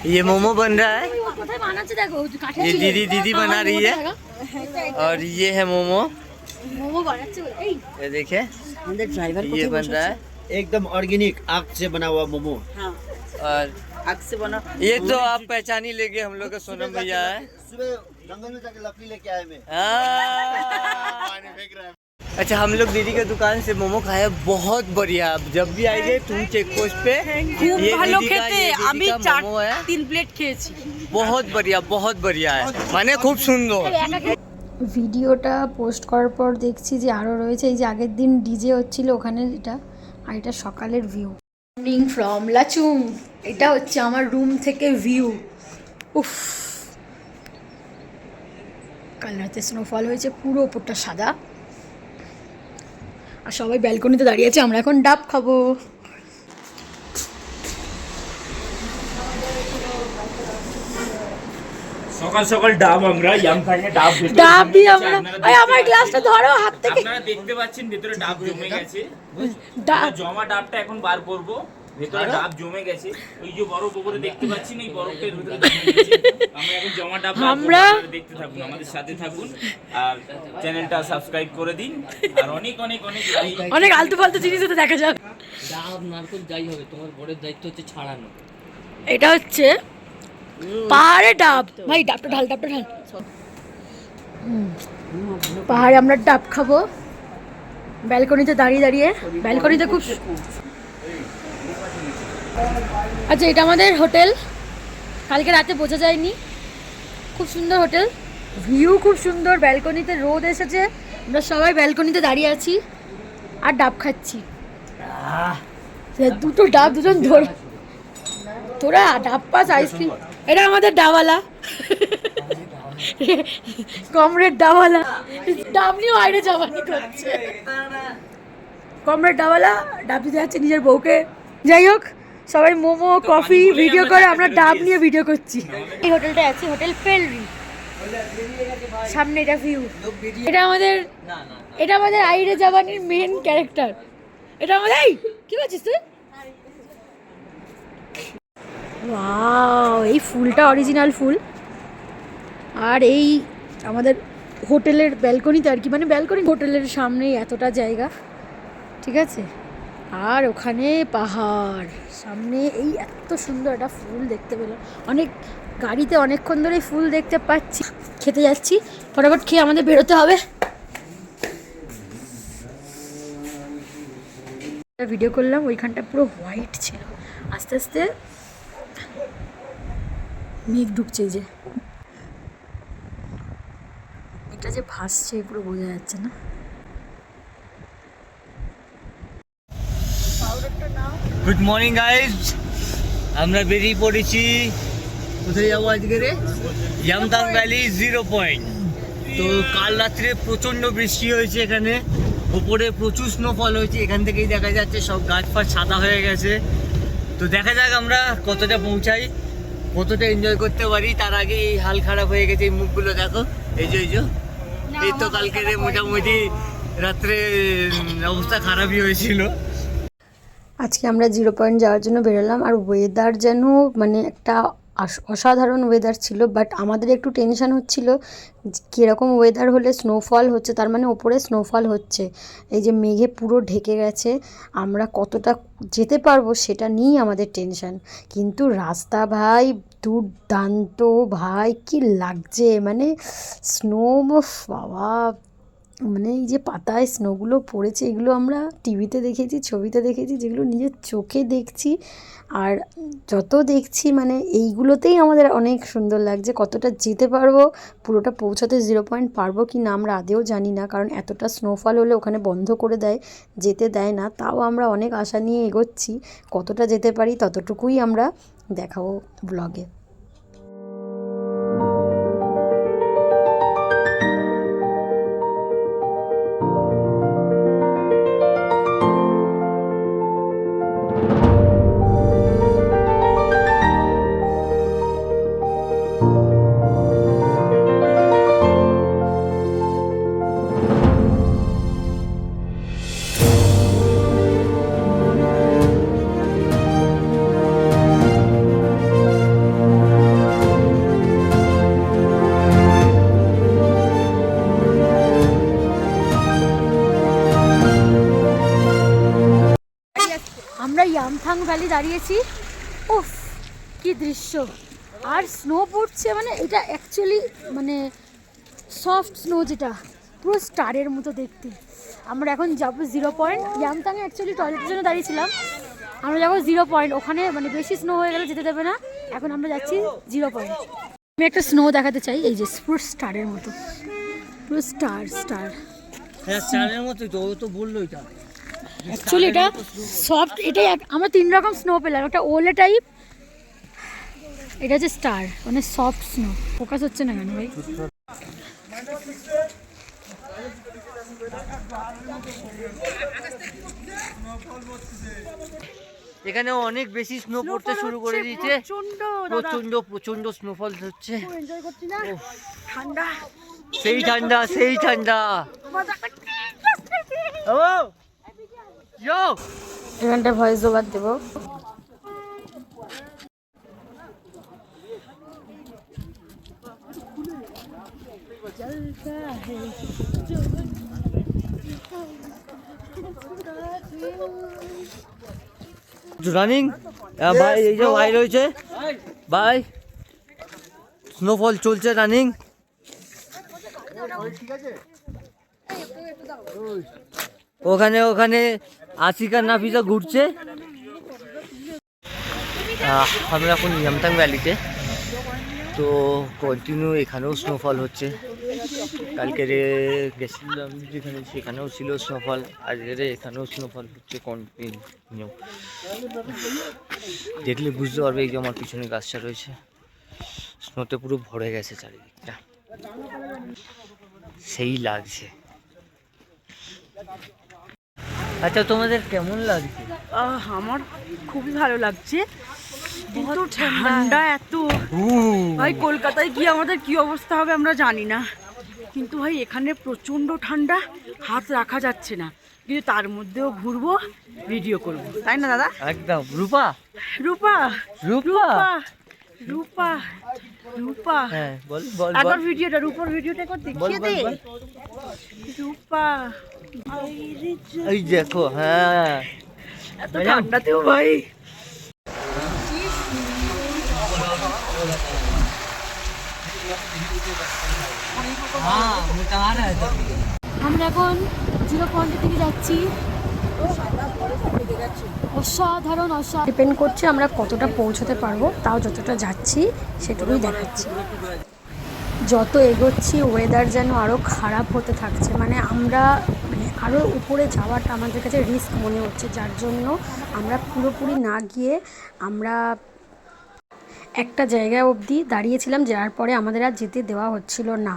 ये मोमो बन रहा है, ये दीदी बना रही है। और ये है मोमो, ये देखिए ये बन रहा है एकदम ऑर्गेनिक आग से बना हुआ मोमो। और आग से बना। ये तो आप पहचान ही लेंगे, हम लोग का सोनम भैया है। सुबह जंगल में जाके लकड़ी लेके आए मैं। अच्छा, हम लोग दीदी के दुकान से मोमो खाए, बहुत बढ़िया। जब भी आएंगे तुम चेक पोस्ट पे, ये ভালো दीदी का খেতে আমি मोमो है, 3 প্লেট খেয়েছি। बहुत बढ़िया है, माने खूब सुंदर। ভিডিওটা পোস্ট করার পর দেখছি যে আরও রয়েছে। এই যে আগের দিন ডিজে হচ্ছিল ওখানে, এটা আর এটা সকালের ভিউ। মর্নিং ফ্রম লাচুং, এটা হচ্ছে আমার রুম থেকে ভিউ। উফ, কাল রাতে স্নোফল হয়েছে, পুরো ওপরটা সাদা। আর সবাই ব্যালকনিতে দাঁড়িয়ে আছে, আমরা এখন ডাব খাবো। সকাল সকাল ডাব, আমরা ইয়ামথাংয়ে ডাব ডাব দিয়ে আমরা, ওই আমার গ্লাসটা ধরো হাত থেকে। আপনারা দেখতে পাচ্ছেন ভেতরে ডাব জমে গেছে। ডাব জমা ডাবটা এখন বার করব। ভেতরে ডাব জমে গেছে, ওই যে বরফ উপরে দেখতে পাচ্ছেন, এই বরফটার ভিতরে জমে গেছে। আমরা এখন জমা ডাব আমরা দেখতে থাকুন, আমাদের সাথে থাকুন, আর চ্যানেলটা সাবস্ক্রাইব করে দিন, আর অনেক অনেক অনেক অনেক আলতু ফালতু জিনিস তো দেখা যাক। ডাব নারকেল যাই হবে, তোমার বড়ের দায়িত্ব হচ্ছে ছাড়ানো। এটা হচ্ছে পাহাড়ে ডাব। ভাই ডাবটা ঢাল, ডাবটা ঢাল। পাহাড়ে আমরা ডাব খাবো ব্যালকনিতে দাঁড়িয়ে দাঁড়িয়ে। ব্যালকনিতে খুব, আচ্ছা এটা আমাদের হোটেল, কালকে রাতে বোঝা যায়নি। খুব সুন্দর হোটেল, ভিউ খুব সুন্দর, ব্যালকনিতে রোদ এসেছে, আমরা সবাই ব্যালকনিতে দাঁড়িয়ে আছি আর ডাব খাচ্ছি। দুটো ডাব দুজন ধরে, তোরা ডাব পাস আইসক্রিম। এটা আমাদের ডাবালা, কমরেড ডাবালা, ডাব নিয়েও বাইরে যাওয়ানি করছে। কমরেড ডাবালা ডাব দিতে যাচ্ছে নিজের বউকে। যাই হোক, সবাই মোমো কফি ভিডিও করে, আমরা ডাব নিয়ে ভিডিও করছি। এই হোটেলটা আছে, হোটেল পেলরি, সামনে এটা ভিউ। এটা আমাদের আইরে জাবানির মেন ক্যারেক্টার। এটা আমাদের, এই কি করছিস তুই? ওয়াও, এই ফুলটা অরিজিনাল ফুল। আর এই আমাদের হোটেলের ব্যালকনিতে আর কি, মানে ব্যালকনি হোটেলের সামনেই এতটা জায়গা, ঠিক আছে। আর ওখানে পাহাড়, সামনে এই এত সুন্দর একটা ফুল দেখতে পেলাম। অনেক গাড়িতে অনেকক্ষণ ধরে ফুল দেখতে পাচ্ছি। খেতে যাচ্ছি, ফটাফট খেয়ে আমাদের বেরোতে হবে। ভিডিও করলাম, ওইখানটা পুরো হোয়াইট ছিল, আস্তে আস্তে মেঘ ঢুকছে। এই যে এটা যে ভাসছে পুরো বোঝা যাচ্ছে না। গুড মর্নিং গাইজ, আমরা বেরিয়ে পড়েছি। কোথায় যাবো আজকে রে? Yumthang valley 0 point. তো কাল রাত্রে প্রচণ্ড বৃষ্টি হয়েছে এখানে, ওপরে প্রচুর স্নোফল হয়েছে। এখান থেকেই দেখা যাচ্ছে সব গাছ ফাছ সাদা হয়ে গেছে। তো দেখা যাক আমরা কতটা পৌঁছাই, কতটা এনজয় করতে পারি। তার আগে এই হাল খারাপ হয়ে গেছে, এই মুখগুলো দেখো। এই যে এই তো কালকে মোটামুটি রাত্রে অবস্থা খারাপই হয়েছিল। আজকে আমরা 0 পয়েন্ট যাওয়ার জন্য বেরোলাম। আর ওয়েদার যেন মানে একটা অসাধারণ ওয়েদার ছিল, বাট আমাদের একটু টেনশন হচ্ছিল কীরকম ওয়েদার হলে স্নোফল হচ্ছে, তার মানে ওপরে স্নোফল হচ্ছে। এই যে মেঘে পুরো ঢেকে গেছে, আমরা কতটা যেতে পারবো সেটা নিয়েই আমাদের টেনশন। কিন্তু রাস্তা ভাই দুর্দান্ত, ভাই কি লাগছে, মানে স্নো, বাবা, মানে এই যে পাতায় স্নোগুলো পড়েছে, এগুলো আমরা টিভিতে দেখেছি, ছবিতে দেখেছি, যেগুলো নিজের চোখে দেখছি। আর যত দেখছি মানে এইগুলোতেই আমাদের অনেক সুন্দর লাগছে। কতটা যেতে পারবো, পুরোটা পৌঁছাতে 0 পয়েন্ট পারবো কি না আমরা আদেও জানি না, কারণ এতটা স্নোফল হলে ওখানে বন্ধ করে দেয়, যেতে দেয় না। তাও আমরা অনেক আশা নিয়ে এগোচ্ছি, কতটা যেতে পারি ততটুকুই আমরা দেখাবো ব্লগে। আমরা ইয়ামথাং ভ্যালি দাঁড়িয়েছি। উফ কি দৃশ্য! আর স্নো পড়ছে, মানে এটা অ্যাকচুয়ালি মানে সফট স্নো, যেটা পুরো স্টারের মতো দেখতে। আমরা এখন যাবো 0 পয়েন্ট। ইয়ামথাংয়ে অ্যাকচুয়ালি টয়লেটের জন্য দাঁড়িয়েছিলাম, আমরা যাবো 0 পয়েন্ট। ওখানে মানে বেশি স্নো হয়ে গেলে যেতে দেবে না। এখন আমরা যাচ্ছি 0 পয়েন্ট। আমি একটা স্নো দেখাতে চাই, এই যে পুরো স্টারের মতো, পুরো স্টার স্টার। হ্যাঁ স্টারের মতো তো, ও তো বললো এটা অ্যাকচুয়ালি এটা সফট। এটাই আমরা 3 রকম স্নো পেলাম, একটা ওলে টাইপ, এটা হচ্ছে স্টার মানে সফট স্নো। ফোকাস হচ্ছে না কেন ভাই? এখানে অনেক বেশি স্নো পড়তে শুরু করে দিয়েছে, প্রচন্ড স্নোফল হচ্ছে। ঠান্ডা, সেই ঠান্ডা, সেই ঠান্ডা। এখানটা ভয়েস ওভার দেবো। রানিং ভাই, এই যে ভাই রয়েছে ভাই, স্নোফল চলছে রানিং। ওখানে ওখানে আশিকা নাফিসা ঘুরছে। আমরা এখন ইয়ামথাং ভ্যালিতে, তো কন্টিনিউ এখানেও স্নোফল হচ্ছে। কালকে গেছিলাম যেখানে, সেখানেও ছিল স্নোফল, আজকের এখানেও স্নোফল হচ্ছে কন্টিনিউ। দেখলে বুঝতে পারবে, এই যে আমার পিছনে গাছটা রয়েছে, স্নোতে পুরো ভরে গেছে চারিদিকটা, সেই লাগছে। আচ্ছা তোমাদের কেমন লাগছে? আমার খুবই ভালো লাগছে, কিন্তু ঠান্ডা এত ভাই, কলকাতায় গিয়ে আমাদের কি অবস্থা হবে আমরা জানি না, কিন্তু ভাই এখানে প্রচন্ড ঠান্ডা, হাত রাখা যাচ্ছে না, কিন্তু তার মধ্যেও ঘুরবো, ভিডিও করবো, তাই না দাদা? একদম। রূপা রূপা রূপা রূপা রূপা, হ্যাঁ বল বল একবার ভিডিওটা, রূপার ভিডিওটা একবার দেখিয়ে দে। রূপা এই দেখো, হ্যাঁ এত ঠান্ডাতেও ভাই। আমরা এখন 0 পয়েন্টের দিকে যাচ্ছি। অসাধারণ, ডিপেন্ড করছে আমরা কতটা পৌঁছতে পারবো, তাও যতটা যাচ্ছি সেটুকুই দেখাচ্ছি। যত এগোচ্ছি ওয়েদার যেন আরও খারাপ হতে থাকছে, মানে আমরা আরও উপরে যাওয়াটা আমাদের কাছে রিস্ক মনে হচ্ছে, যার জন্য আমরা পুরোপুরি না গিয়ে আমরা একটা জায়গা অবধি দাঁড়িয়েছিলাম, যার পরে আমাদের আর যেতে দেওয়া হচ্ছিল না।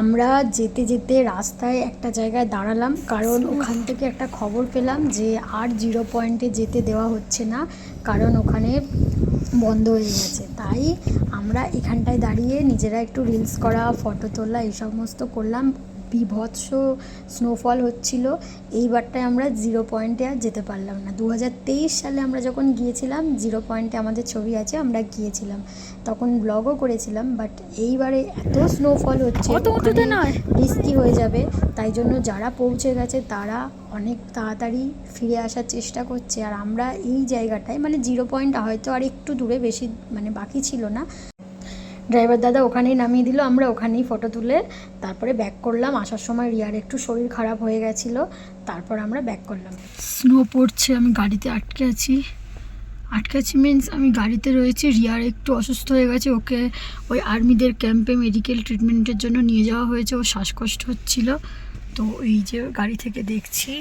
আমরা যেতে যেতে রাস্তায় একটা জায়গায় দাঁড়ালাম, কারণ ওখান থেকে একটা খবর পেলাম যে আর 0 পয়েন্টে যেতে দেওয়া হচ্ছে না, কারণ ওখানে বন্ধ হয়ে গেছে। তাই আমরা এখানটায় দাঁড়িয়ে নিজেরা একটু রিলস করা, ফটো তোলা এই সমস্ত করলাম। বিভৎস স্নোফল হচ্ছিল। এইবারটায় আমরা 0 পয়েন্টে আর যেতে পারলাম না। 2023 সালে আমরা যখন গিয়েছিলাম 0 পয়েন্টে, আমাদের ছবি আছে, আমরা গিয়েছিলাম, তখন ব্লগও করেছিলাম। বাট এইবারে এত স্নোফল হচ্ছে, রিস্কি হয়ে যাবে, তাই জন্য যারা পৌঁছে গেছে তারা অনেক তাড়াতাড়ি ফিরে আসার চেষ্টা করছে। আর আমরা এই জায়গাটায় মানে 0 পয়েন্ট হয়তো আর একটু দূরে, বেশি মানে বাকি ছিল না। ড্রাইভার দাদা ওখানেই নামিয়ে দিল, আমরা ওখানেই ফটো তুলে তারপরে ব্যাক করলাম। আসার সময় রিয়ার একটু শরীর খারাপ হয়ে গেছিলো, তারপর আমরা ব্যাক করলাম। স্নো পড়ছে, আমি গাড়িতে আটকে আছি মিনস আমি গাড়িতে রয়েছি। রিয়ার একটু অসুস্থ হয়ে গেছে, ওকে ওই আর্মিদের ক্যাম্পে মেডিকেল ট্রিটমেন্টের জন্য নিয়ে যাওয়া হয়েছে, ও শ্বাসকষ্ট হচ্ছিল। তো এই যে গাড়ি থেকে দেখছি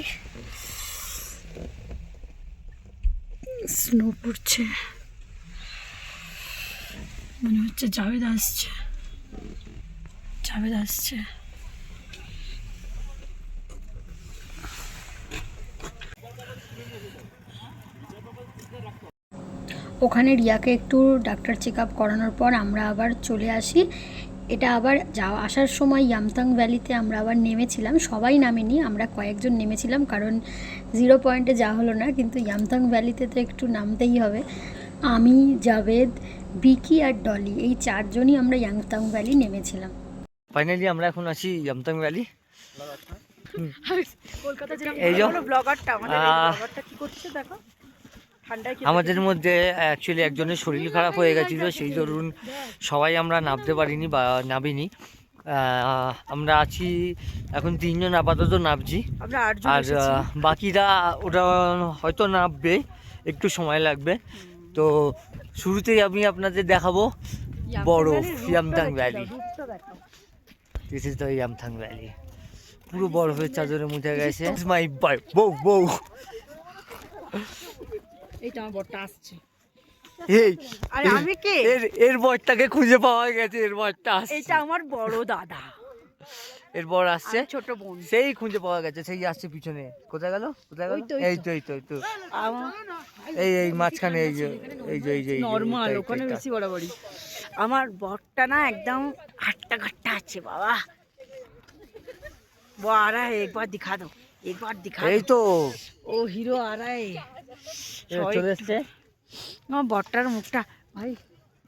স্নো পড়ছে, মনে হচ্ছে জাভেদ আসছে। ওখানে রিয়াকে একটু ডাক্তার চেক আপ করানোর পর আমরা আবার চলে আসি। এটা আবার আসার সময় ইয়ামথাং ভ্যালিতে আমরা আবার নেমেছিলাম, সবাই নামেনি, আমরা কয়েকজন নেমেছিলাম, কারণ 0 পয়েন্টে যা হলো না, কিন্তু ইয়ামথাং ভ্যালিতে তো একটু নামতেই হবে। আমি, জাভেদ, বিকি আর ডলি, এই 4 জনই আমরা ইয়ামথাং ভ্যালি নেমেছিলাম। ফাইনালি আমরা এখন আছি ইয়ামথাং ভ্যালি। কলকাতা এই যে ব্লগারটা আমাদের কি করছে দেখো, ঠান্ডায় আমাদের মধ্যে অ্যাকচুয়ালি একজনের শরীর খারাপ হয়ে গেছিলো, সেই দরুন সবাই আমরা নামতে পারিনি বা নামিনি। আমরা আছি এখন 3 জন আপাতত নামছি, আমরা 8 জন আর এসেছি। বাকিরা ওটা হয়তো নামবে, একটু সময় লাগবে। তো শুরুতেই আমি আপনাদের দেখাবো বরফ, Yumthang valley. This is the Yumthang valley. পুরো বরফের চাদরে মুছে গেছে। মাই বউ এইটা আমার বড়টা আসছে। এই আরে আমি কে? এর বরটাকে খুঁজে পাওয়া গেছে, এর বরটা আসছে। এটা আমার বড় দাদা, এর বর আসছে, আমি ছোট বোন। সেই খুঁজে পাওয়া গেছে, সেই আসছে পিছনে। কোথায় গেল? ওই তো, এই তো এই মাঝখানে, এই যে নরমাল, ওখানে বেশি বড়াবড়ি। আমার বরটা না একদম হাট্টা ঘাট্টা আছে বাবা। वो आ रहा है, एक बार दिखा दो। এই তো ও হিরো आ रहा है। চলে এসছে আমার বরটার মুখটা ভাই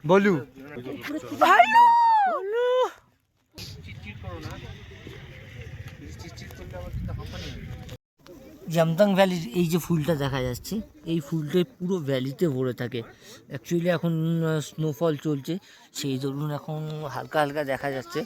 বলু। ভালো। ইয়ামথাং ভ্যালির এই যে ফুলটা দেখা যাচ্ছে, এই ফুলটা পুরো ভ্যালিতে ভরে থাকে। অ্যাকচুয়ালি এখন স্নোফল চলছে, সেই ধরুন এখন হালকা হালকা দেখা যাচ্ছে।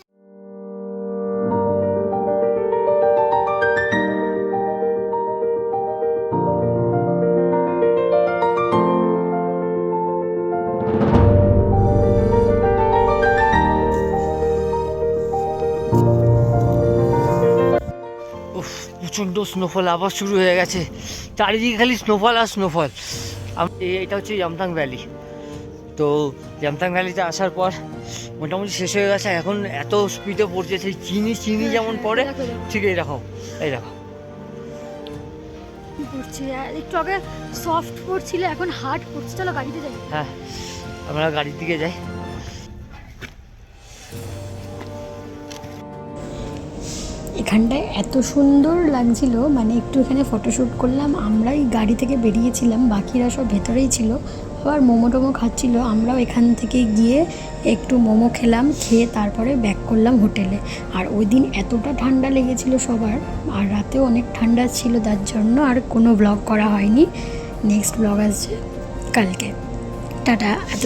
প্রচণ্ড স্নোফল আবার শুরু হয়ে গেছে, চারিদিকে খালি স্নোফল আর স্নোফল। এটা হচ্ছে ইয়ামথাং ভ্যালি। তো ইয়ামথাং ভ্যালিতে আসার পর মোটামুটি শেষ হয়ে গেছে। এখন এত স্পিডে পড়ছে, সেই চিনি যেমন পড়ে ঠিক এই দেখো পড়ছে, একটু আগে সফট পড়ছিল, এখন হার্ড পড়ছে। চলো গাড়িতে যাই। হ্যাঁ, আমরা গাড়ির দিকে যাই। এখানটায় এত সুন্দর লাগছিল, মানে একটু এখানে ফটোশ্যুট করলাম। আমরাই গাড়ি থেকে বেরিয়েছিলাম, বাকিরা সব ভেতরেই ছিল, আবার মোমো টোমো খাচ্ছিল। আমরাও এখান থেকে গিয়ে একটু মোমো খেলাম, খেয়ে তারপরে ব্যাক করলাম হোটেলে। আর ওই দিন এতটা ঠান্ডা লেগেছিল সবার, আর রাতেও অনেক ঠান্ডা ছিল, তার জন্য আর কোনো ব্লগ করা হয়নি। নেক্সট ব্লগ আসছে কালকে। টাটা। এত